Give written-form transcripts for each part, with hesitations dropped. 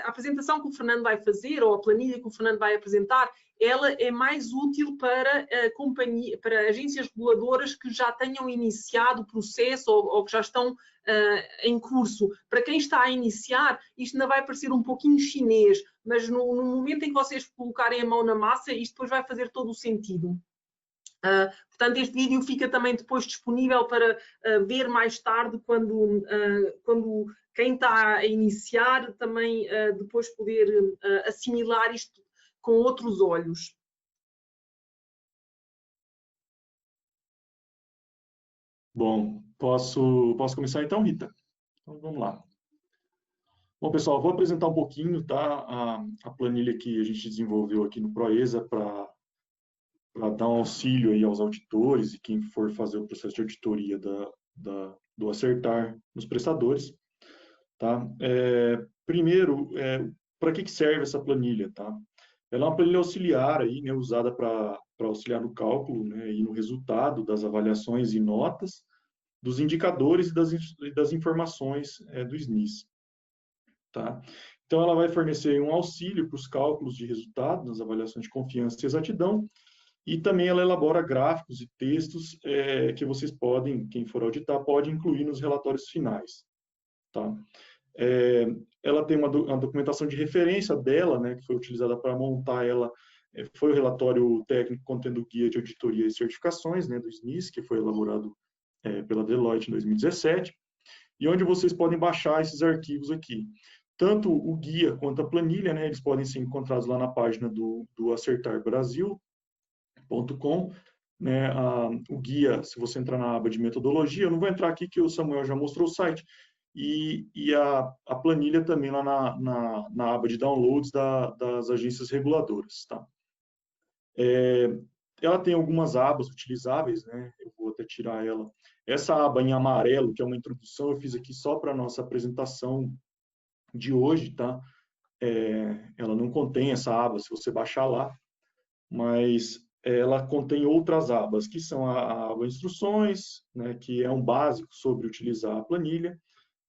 a apresentação que o Fernando vai fazer, ou a planilha que o Fernando vai apresentar, ela é mais útil para, para agências reguladoras que já tenham iniciado o processo ou que já estão em curso. Para quem está a iniciar, isto ainda vai parecer um pouquinho chinês, mas no momento em que vocês colocarem a mão na massa, isto depois vai fazer todo o sentido. Portanto, este vídeo fica também depois disponível para ver mais tarde, quando quem está a iniciar também depois poder assimilar isto com outros olhos. Bom, posso começar então, Rita? Então, vamos lá. Bom, pessoal, vou apresentar um pouquinho, tá, a planilha que a gente desenvolveu aqui no Proeza para dar um auxílio aí aos auditores e quem for fazer o processo de auditoria do Acertar nos prestadores, tá? Primeiro, para que serve essa planilha, tá? Ela é uma planilha auxiliar aí, né, usada para auxiliar no cálculo, né, e no resultado das avaliações e notas, dos indicadores e das informações do SNIS, tá? Então, ela vai fornecer um auxílio para os cálculos de resultado, nas avaliações de confiança e exatidão, e também ela elabora gráficos e textos que vocês podem, quem for auditar, pode incluir nos relatórios finais, tá? Ela tem uma documentação de referência dela, né, que foi utilizada para montar ela, foi o relatório técnico contendo o guia de auditoria e certificações, né, do SNIS, que foi elaborado pela Deloitte em 2017, e onde vocês podem baixar esses arquivos aqui. Tanto o guia quanto a planilha, né, eles podem ser encontrados lá na página do acertarbrasil.com, né, o guia, se você entrar na aba de metodologia, eu não vou entrar aqui que o Samuel já mostrou o site, e a planilha também lá na aba de downloads das agências reguladoras, tá? Ela tem algumas abas utilizáveis, né? Eu vou até tirar ela. Essa aba em amarelo, que é uma introdução, eu fiz aqui só para a nossa apresentação de hoje, tá? Ela não contém essa aba, se você baixar lá, mas ela contém outras abas, que são a aba instruções, né, que é um básico sobre utilizar a planilha,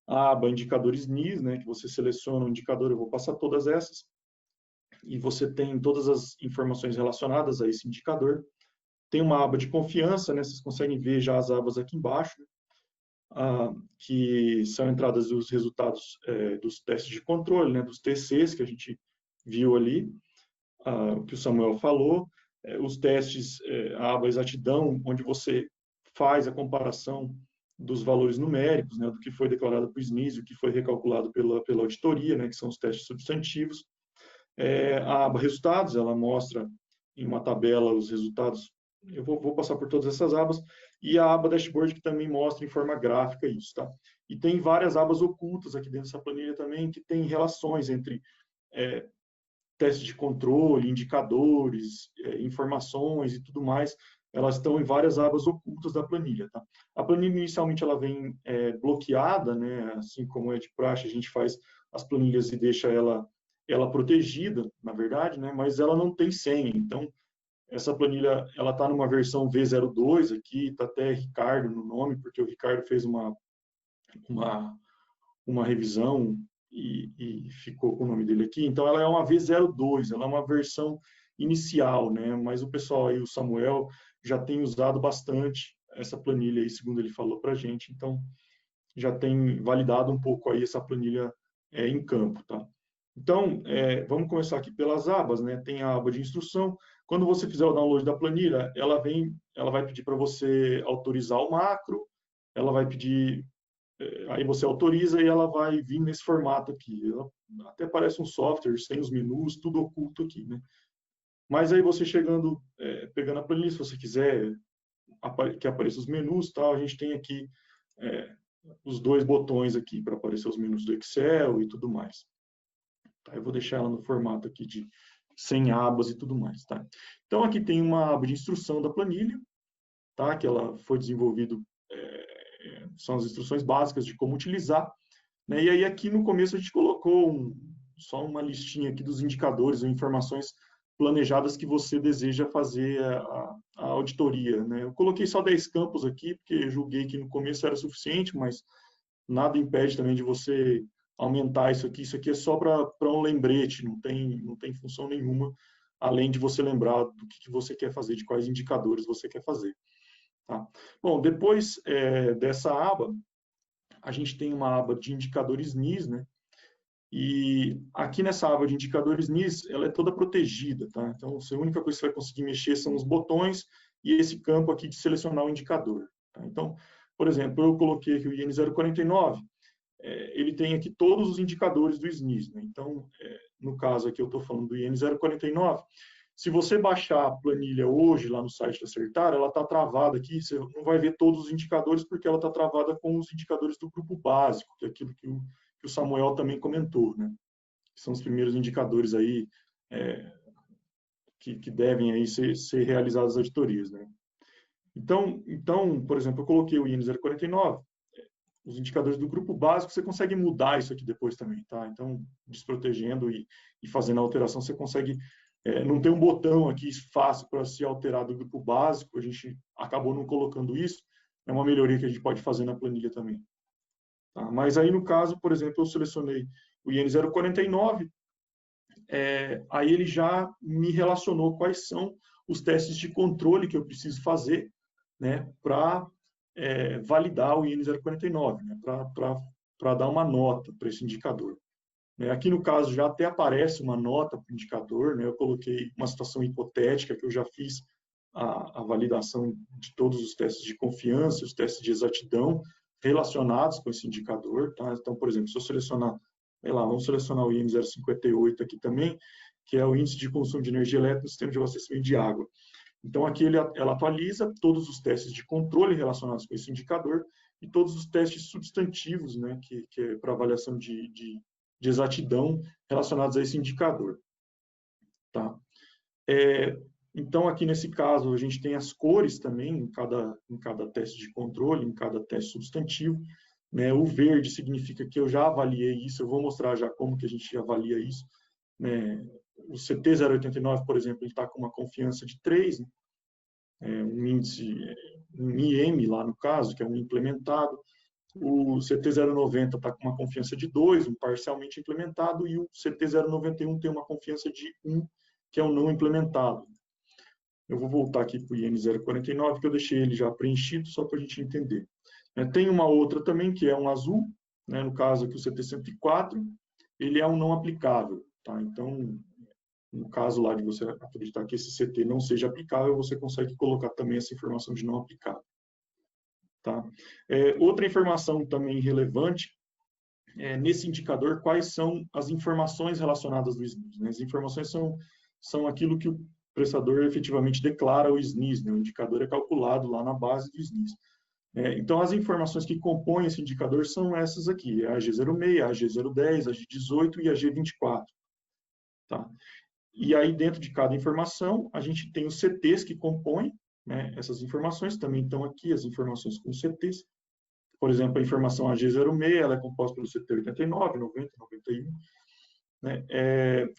a aba indicadores NIS, né, que você seleciona um indicador, eu vou passar todas essas, e você tem todas as informações relacionadas a esse indicador. Tem uma aba de confiança, né, vocês conseguem ver já as abas aqui embaixo, né, que são entradas dos resultados dos testes de controle, né, dos TCs que a gente viu ali, o que o Samuel falou, os testes, a aba exatidão, onde você faz a comparação dos valores numéricos, né, do que foi declarado para o SNIS, o que foi recalculado pela auditoria, né, que são os testes substantivos. A aba resultados, ela mostra em uma tabela os resultados, eu vou passar por todas essas abas, e a aba dashboard, que também mostra em forma gráfica isso, tá? E tem várias abas ocultas aqui dentro dessa planilha também, que tem relações entre testes de controle, indicadores, informações e tudo mais, elas estão em várias abas ocultas da planilha, tá? A planilha, inicialmente, ela vem bloqueada, né? Assim como é de praxe, a gente faz as planilhas e deixa ela protegida, na verdade, né? Mas ela não tem senha, então, essa planilha, ela está numa versão V02 aqui, está até Ricardo no nome, porque o Ricardo fez uma revisão e ficou com o nome dele aqui. Então, ela é uma V02, ela é uma versão inicial, né? Mas o pessoal aí, o Samuel, já tem usado bastante essa planilha aí, segundo ele falou para a gente. Então, já tem validado um pouco aí essa planilha em campo, tá? Então, vamos começar aqui pelas abas, né? Tem a aba de instrução. Quando você fizer o download da planilha, ela vai pedir para você autorizar o macro, ela vai pedir, aí você autoriza e ela vai vir nesse formato aqui. Ela até parece um software, tem os menus, tudo oculto aqui, né? Mas aí você chegando, pegando a planilha, se você quiser que apareça os menus, tal, a gente tem aqui os dois botões aqui para aparecer os menus do Excel e tudo mais. Tá? Eu vou deixar ela no formato aqui de 100 abas e tudo mais, tá? Então, aqui tem uma aba de instrução da planilha, tá? Que ela foi desenvolvido, são as instruções básicas de como utilizar, né? E aí, aqui no começo, a gente colocou só uma listinha aqui dos indicadores ou informações planejadas que você deseja fazer a auditoria, né? Eu coloquei só 10 campos aqui, porque julguei que no começo era suficiente, mas nada impede também de você aumentar isso aqui é só para um lembrete, não tem função nenhuma, além de você lembrar do que você quer fazer, de quais indicadores você quer fazer. Tá? Bom, depois dessa aba, a gente tem uma aba de indicadores NIS, né? E aqui nessa aba de indicadores NIS, ela é toda protegida, tá? Então, a única coisa que você vai conseguir mexer são os botões e esse campo aqui de selecionar o indicador. Tá? Então, por exemplo, eu coloquei aqui o IN 049, ele tem aqui todos os indicadores do SNIS, né? Então, no caso aqui eu estou falando do IN 049, se você baixar a planilha hoje lá no site da Acertar, ela está travada aqui, você não vai ver todos os indicadores porque ela está travada com os indicadores do grupo básico, que é aquilo que o Samuel também comentou, né? Que são os primeiros indicadores aí que devem aí ser realizadas as auditorias, né? Então, por exemplo, eu coloquei o IN 049, os indicadores do grupo básico, você consegue mudar isso aqui depois também, tá? Então, desprotegendo e fazendo a alteração, você consegue. Não tem um botão aqui fácil para se alterar do grupo básico, a gente acabou não colocando isso, é uma melhoria que a gente pode fazer na planilha também. Tá? Mas aí, no caso, por exemplo, eu selecionei o IN 049, aí ele já me relacionou quais são os testes de controle que eu preciso fazer, né, para validar o IN 049, né, para dar uma nota para esse indicador. Aqui, no caso, já até aparece uma nota para o indicador, né, eu coloquei uma situação hipotética que eu já fiz a validação de todos os testes de confiança, os testes de exatidão relacionados com esse indicador. Tá? Então, por exemplo, se eu selecionar, sei lá, vamos selecionar o IN 058 aqui também, que é o índice de consumo de energia elétrica no sistema de abastecimento de água. Então, aqui ela atualiza todos os testes de controle relacionados com esse indicador e todos os testes substantivos, né, que é para avaliação de exatidão relacionados a esse indicador. Tá? Então, aqui nesse caso, a gente tem as cores também em cada teste de controle, em cada teste substantivo. Né? O verde significa que eu já avaliei isso, eu vou mostrar já como que a gente avalia isso. Né? O CT089, por exemplo, ele está com uma confiança de 3, né? Um índice, um IM lá no caso, que é um implementado. O CT090 está com uma confiança de 2, um parcialmente implementado, e o CT091 tem uma confiança de 1, que é um não implementado. Eu vou voltar aqui para o IN 049, que eu deixei ele já preenchido, só para a gente entender. Tem uma outra também, que é um azul, né? No caso aqui o CT104, ele é um não aplicável. Tá? Então, no caso lá de você acreditar que esse CT não seja aplicável, você consegue colocar também essa informação de não aplicável. Tá? Outra informação também relevante, nesse indicador, quais são as informações relacionadas do SNIS. Né? As informações são aquilo que o prestador efetivamente declara ao SNIS, né? O indicador é calculado lá na base do SNIS. Então, as informações que compõem esse indicador são essas aqui, a AG06, a AG010, a AG18 e a AG24. Tá? E aí, dentro de cada informação, a gente tem os CTs que compõem, né, essas informações, também estão aqui as informações com CTs. Por exemplo, a informação AG06, ela é composta pelo CT 89, 90, 91. Né?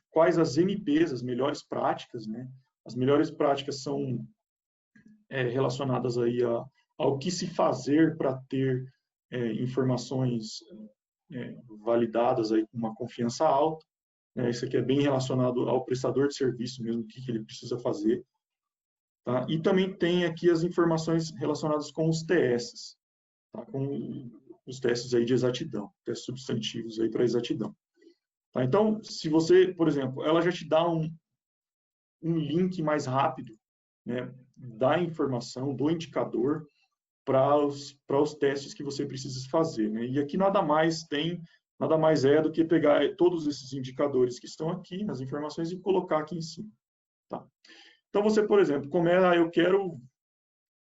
Quais as MPs, as melhores práticas, né? As melhores práticas são relacionadas aí ao que se fazer para ter informações validadas aí com uma confiança alta. Isso aqui é bem relacionado ao prestador de serviço mesmo, o que ele precisa fazer. Tá? E também tem aqui as informações relacionadas com os TS, tá? Com os testes aí de exatidão, testes substantivos aí para exatidão. Tá? Então, se você, por exemplo, ela já te dá um link mais rápido, né, da informação, do indicador, para os testes que você precisa fazer. Né? E aqui nada mais é do que pegar todos esses indicadores que estão aqui, nas informações, e colocar aqui em cima. Tá? Então, você, por exemplo, eu quero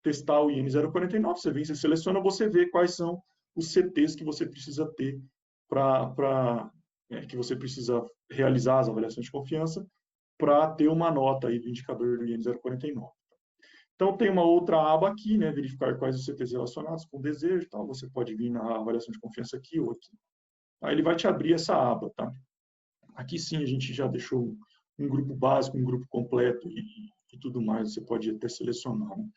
testar o IN 049, você seleciona, você vê quais são os CTs que você precisa ter que você precisa realizar as avaliações de confiança para ter uma nota aí do indicador do IN 049. Então, tem uma outra aba aqui, né, verificar quais os CTs relacionados com o desejo, tal. Você pode vir na avaliação de confiança aqui ou aqui. Aí ele vai te abrir essa aba, tá? Aqui sim a gente já deixou um grupo básico, um grupo completo e tudo mais, você pode até selecionar. Né?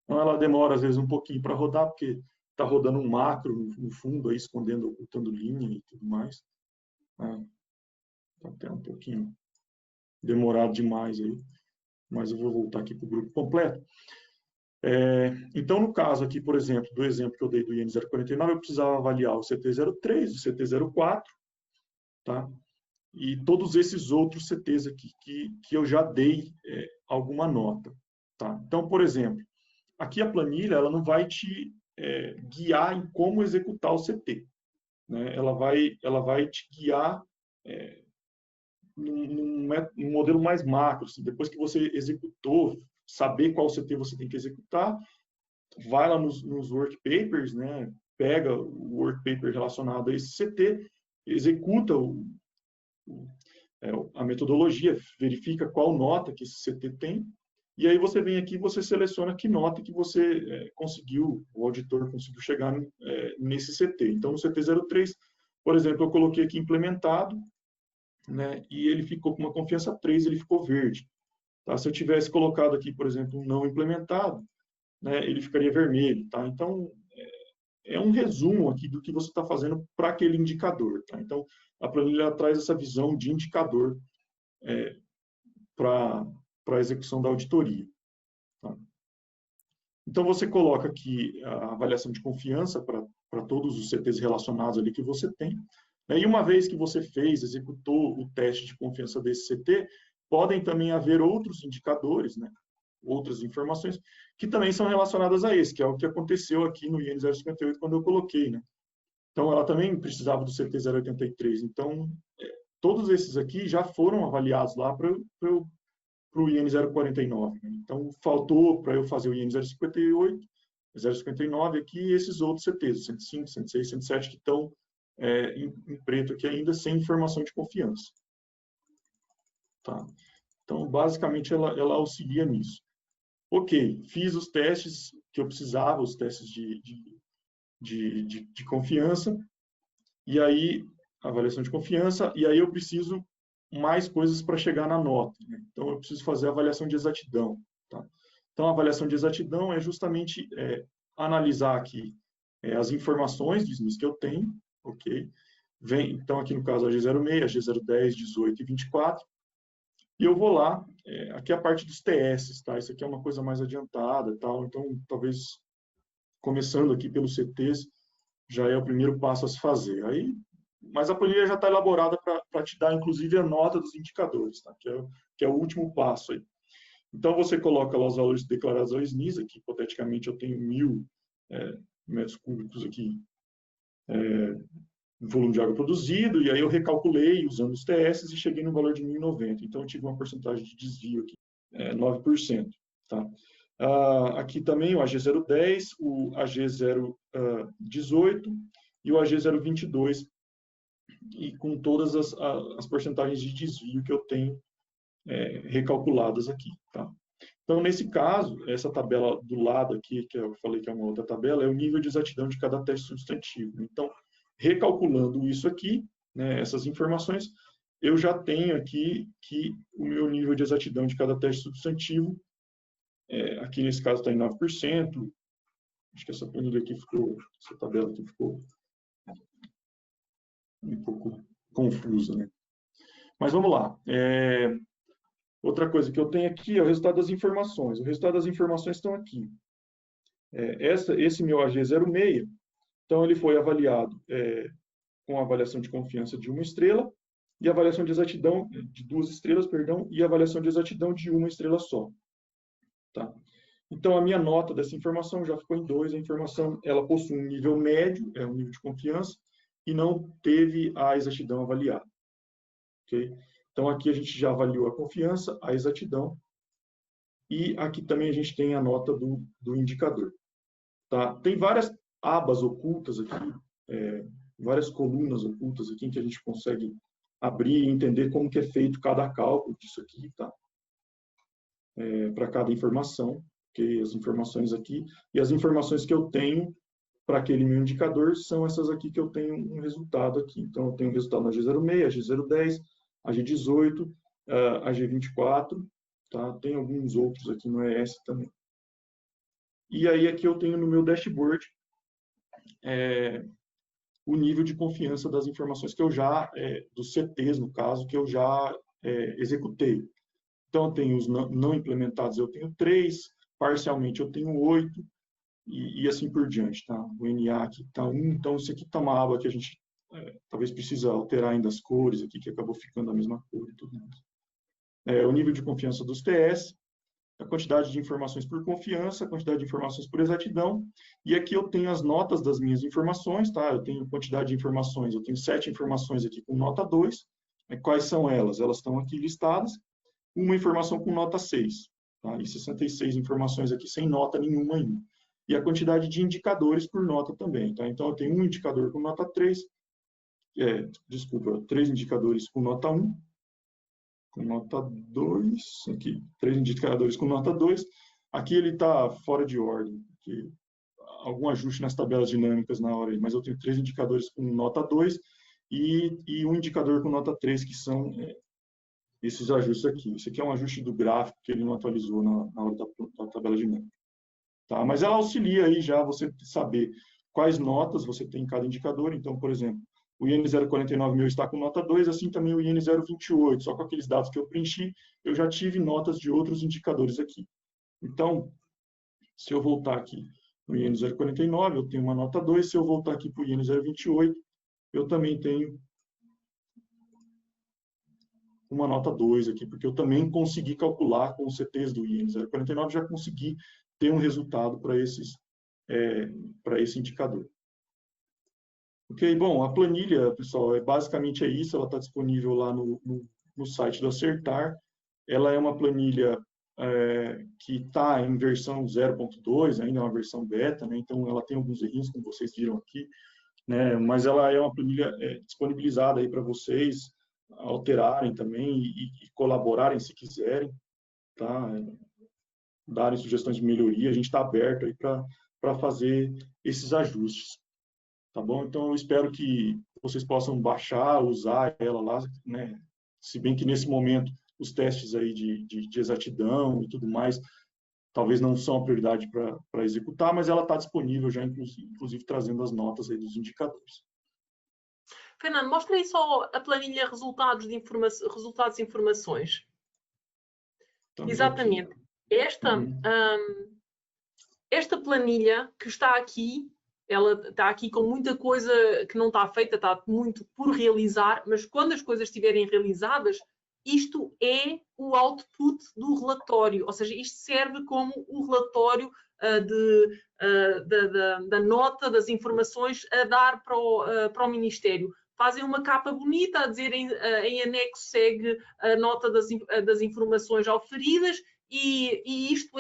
Então, ela demora às vezes um pouquinho para rodar, porque está rodando um macro no fundo, aí, escondendo, ocultando linha e tudo mais. Tá até um pouquinho demorado demais aí, mas eu vou voltar aqui para o grupo completo. Então, no caso aqui, por exemplo, do exemplo que eu dei do IN 049, eu precisava avaliar o CT03, o CT04, tá? E todos esses outros CTs aqui que eu já dei alguma nota, tá? Então, por exemplo, aqui a planilha ela não vai te guiar em como executar o CT, né? Ela vai te guiar num modelo mais macro, assim, depois que você executou, saber qual CT você tem que executar, vai lá nos work papers, né? Pega o work paper relacionado a esse CT, executa a metodologia, verifica qual nota que esse CT tem, e aí você vem aqui e você seleciona que nota que você conseguiu, o auditor conseguiu chegar nesse CT. Então, no CT03, por exemplo, eu coloquei aqui implementado, né, e ele ficou com uma confiança 3, ele ficou verde. Tá? Se eu tivesse colocado aqui, por exemplo, um não implementado, né, ele ficaria vermelho. Tá? Então, é um resumo aqui do que você está fazendo para aquele indicador. Tá? Então, a planilha traz essa visão de indicador para a execução da auditoria. Tá? Então, você coloca aqui a avaliação de confiança para todos os CTs relacionados ali que você tem. Né? E uma vez que você executou o teste de confiança desse CT, podem também haver outros indicadores, né? Outras informações, que também são relacionadas a esse, que é o que aconteceu aqui no IN 058 quando eu coloquei. Né? Então, ela também precisava do CT 083. Então, todos esses aqui já foram avaliados lá para o IN 049. Né? Então, faltou para eu fazer o IN 058, 059 aqui, e esses outros CTs, 105, 106, 107, que estão em preto aqui ainda, sem informação de confiança. Tá? Então, basicamente, ela auxilia nisso. Ok, fiz os testes que eu precisava, os testes de confiança, e aí, avaliação de confiança, e aí eu preciso mais coisas para chegar na nota. Né? Então, eu preciso fazer a avaliação de exatidão. Tá? Então, a avaliação de exatidão é justamente analisar aqui as informações de SMIS que eu tenho, ok? Então, aqui no caso, a G06, a G010, 18 e 24, e eu vou lá, aqui é a parte dos TS, tá? Isso aqui é uma coisa mais adiantada, tal. Então, talvez, começando aqui pelos CTs, já é o primeiro passo a se fazer. Aí, mas a planilha já está elaborada para te dar, inclusive, a nota dos indicadores, tá? Que é o último passo aí. Então, você coloca lá os valores declarados ao SNIS, aqui, hipoteticamente, eu tenho 1.000 metros cúbicos aqui, volume de água produzido, e aí eu recalculei usando os TS e cheguei no valor de 1.090. Então, eu tive uma porcentagem de desvio aqui, 9%. Tá? Aqui também o AG010, o AG018 e o AG022, e com todas as porcentagens de desvio que eu tenho recalculadas aqui. Tá? Então, nesse caso, essa tabela do lado aqui, que eu falei que é uma outra tabela, é o nível de exatidão de cada teste substantivo. Então, recalculando isso aqui, né, essas informações, eu já tenho aqui que o meu nível de exatidão de cada teste substantivo, aqui nesse caso está em 9%, acho que essa planilha aqui ficou, essa tabela aqui ficou um pouco confusa, né? Mas vamos lá. Outra coisa que eu tenho aqui é o resultado das informações. O resultado das informações estão aqui. Esse meu AG06, então ele foi avaliado com a avaliação de confiança de 1 estrela e avaliação de exatidão de 2 estrelas, perdão, e avaliação de exatidão de 1 estrela só. Tá? Então, a minha nota dessa informação já ficou em 2. A informação ela possui um nível médio, um nível de confiança, e não teve a exatidão avaliada. Okay? Então, aqui a gente já avaliou a confiança, a exatidão, e aqui também a gente tem a nota do indicador. Tá? Tem várias abas ocultas aqui, várias colunas ocultas aqui, em que a gente consegue abrir e entender como que é feito cada cálculo disso aqui, tá? Para cada informação, okay? As informações aqui, e as informações que eu tenho para aquele meu indicador são essas aqui que eu tenho um resultado aqui. Então, eu tenho um resultado na G06, a G010, a G18, a G24, tá? Tem alguns outros aqui no ES também. E aí, aqui eu tenho no meu dashboard o nível de confiança das informações que eu já, dos CTs, no caso, que eu já executei. Então, eu tenho os não implementados, eu tenho 3, parcialmente eu tenho 8, e assim por diante, tá? O NA aqui está 1, então isso aqui está uma aba que a gente talvez precisa alterar ainda as cores aqui, que acabou ficando a mesma cor e tudo mais. O nível de confiança dos TS, a quantidade de informações por confiança, a quantidade de informações por exatidão, e aqui eu tenho as notas das minhas informações, tá? Eu tenho quantidade de informações, eu tenho 7 informações aqui com nota 2, quais são elas? Elas estão aqui listadas, uma informação com nota 6, tá? E 66 informações aqui sem nota nenhuma ainda. E a quantidade de indicadores por nota também, tá? Então, eu tenho um indicador com nota 3, 3 indicadores com nota 1, com nota 2, aqui, 3 indicadores com nota 2. Aqui ele está fora de ordem, porque algum ajuste nas tabelas dinâmicas na hora, mas eu tenho 3 indicadores com nota 2 e um indicador com nota 3, que são esses ajustes aqui. Esse aqui é um ajuste do gráfico que ele não atualizou na hora da tabela dinâmica. Tá? Mas ela auxilia aí já você saber quais notas você tem em cada indicador. Então, por exemplo, o IN 049 meu está com nota 2, assim também o IN 028, só com aqueles dados que eu preenchi, eu já tive notas de outros indicadores aqui. Então, se eu voltar aqui no IN 049, eu tenho uma nota 2, se eu voltar aqui para o IN 028, eu também tenho uma nota 2 aqui, porque eu também consegui calcular com os CTs do IN 049, já consegui ter um resultado para esse indicador. Ok, bom, a planilha, pessoal, basicamente é isso, ela está disponível lá no site do Acertar. Ela é uma planilha que está em versão 0.2, ainda é uma versão beta, né? Então ela tem alguns errinhos, como vocês viram aqui, né? Mas ela é uma planilha disponibilizada aí para vocês alterarem também e colaborarem se quiserem, tá? Darem sugestões de melhoria, a gente está aberto aí para fazer esses ajustes. Tá bom? Então, eu espero que vocês possam baixar, usar ela lá, né? Se bem que nesse momento os testes aí de exatidão e tudo mais, talvez não são a prioridade para executar, mas ela está disponível já, inclusive trazendo as notas aí dos indicadores. Fernando, mostra aí só a planilha resultados de informações. Estamos exatamente. Aqui. Esta planilha que está aqui, ela está aqui com muita coisa que não está feita, está muito por realizar, mas quando as coisas estiverem realizadas, isto é o output do relatório, ou seja, isto serve como o relatório da nota, das informações a dar para o Ministério. Fazem uma capa bonita a dizer em anexo segue a nota das informações auferidas e isto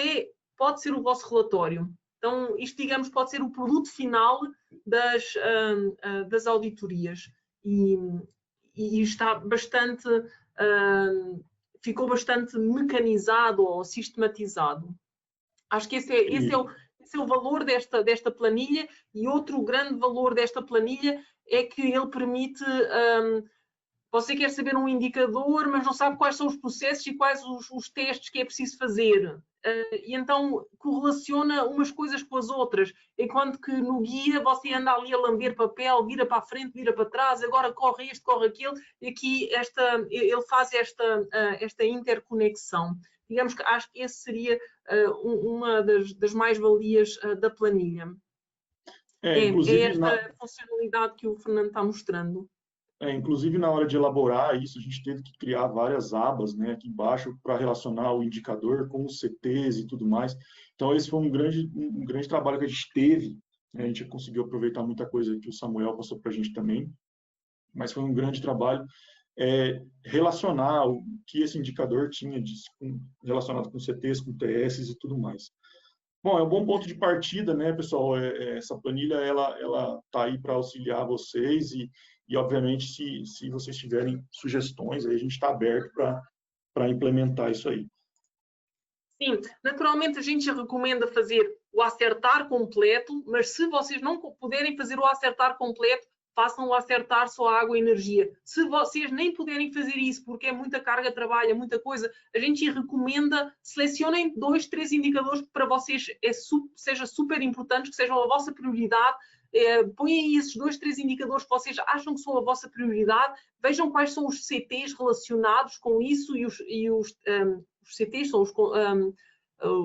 pode ser o vosso relatório. Então, isto, digamos, pode ser o produto final das auditorias. E está bastante... ficou bastante mecanizado ou sistematizado. Acho que esse é o valor desta planilha, e outro grande valor desta planilha é que ele permite... você quer saber um indicador, mas não sabe quais são os processos e quais os testes que é preciso fazer. E então correlaciona umas coisas com as outras, enquanto que no guia você anda ali a lamber papel, vira para a frente, vira para trás, agora corre este, corre aquele, e aqui ele faz esta interconexão. Digamos que acho que esse seria uma das mais-valias da planilha. Inclusive, esta funcionalidade que o Fernando está mostrando. Inclusive, na hora de elaborar isso, a gente teve que criar várias abas, né, aqui embaixo para relacionar o indicador com os CTs e tudo mais. Então, esse foi um grande trabalho que a gente teve, né? A gente conseguiu aproveitar muita coisa que o Samuel passou para a gente também, mas foi um grande trabalho relacionar o que esse indicador tinha relacionado com CTs, com TS e tudo mais. Bom, é um bom ponto de partida, né, pessoal? Essa planilha, ela está aí para auxiliar vocês e obviamente, se vocês tiverem sugestões, aí a gente está aberto para implementar isso aí. Sim, naturalmente a gente recomenda fazer o acertar completo, mas se vocês não puderem fazer o acertar completo, façam o acertar só água e energia. Se vocês nem puderem fazer isso, porque é muita carga de trabalho, é muita coisa, a gente recomenda, selecionem 2, 3 indicadores que para vocês seja super importantes, que sejam a vossa prioridade, põem aí esses 2, 3 indicadores que vocês acham que são a vossa prioridade, vejam quais são os CTs relacionados com isso e os CTs são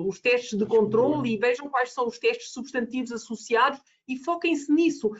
os testes de controle e vejam quais são os testes substantivos associados e foquem-se nisso.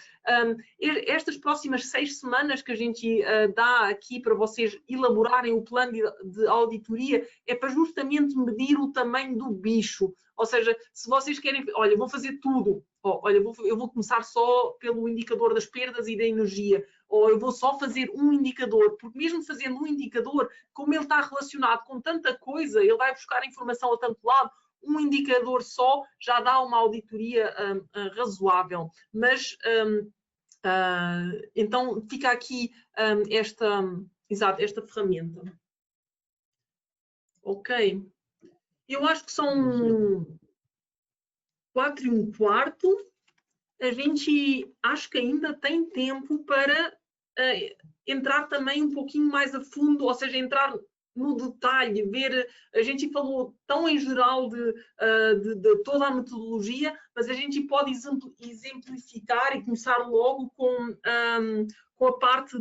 Estas próximas 6 semanas que a gente dá aqui para vocês elaborarem o plano de auditoria é para justamente medir o tamanho do bicho. Ou seja, se vocês querem, olha, vou fazer tudo, olha, eu vou começar só pelo indicador das perdas e da energia, ou eu vou só fazer um indicador, porque mesmo fazendo um indicador, como ele está relacionado com tanta coisa, ele vai buscar informação a tanto lado, um indicador só já dá uma auditoria razoável. Mas, então, fica aqui esta ferramenta. Ok. Eu acho que são 4:15. A gente acho que ainda tem tempo para entrar também um pouquinho mais a fundo, ou seja, entrar no detalhe, ver, a gente falou tão em geral de toda a metodologia, mas a gente pode exemplificar e começar logo com a parte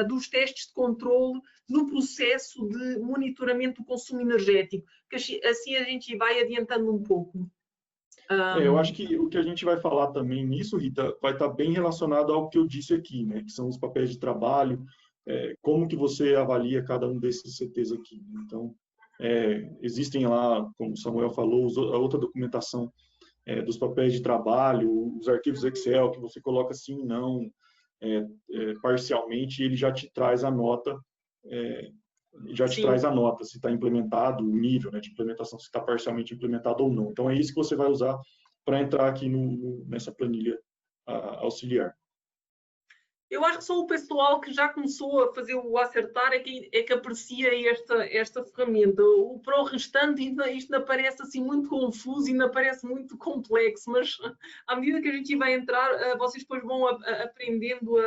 dos testes de controle no processo de monitoramento do consumo energético, que assim a gente vai adiantando um pouco. Eu acho que o que a gente vai falar também nisso, Rita, vai estar bem relacionado ao que eu disse aqui, né? Que são os papéis de trabalho, como que você avalia cada um desses CTs aqui. Então, existem lá, como o Samuel falou, a outra documentação dos papéis de trabalho, os arquivos Excel, que você coloca sim, não, parcialmente, ele já te traz a nota, se está implementado, o nível, né, de implementação, se está parcialmente implementado ou não. Então, é isso que você vai usar para entrar aqui nessa planilha auxiliar. Eu acho que só o pessoal que já começou a fazer o acertar é que aprecia esta ferramenta. Para o restante, isto ainda parece assim muito confuso e ainda parece muito complexo, mas à medida que a gente vai entrar, vocês depois vão aprendendo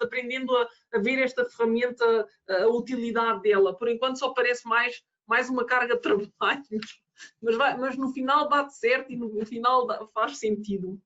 aprendendo a ver esta ferramenta, a utilidade dela. Por enquanto só parece mais uma carga de trabalho, mas no final bate certo e no final faz sentido.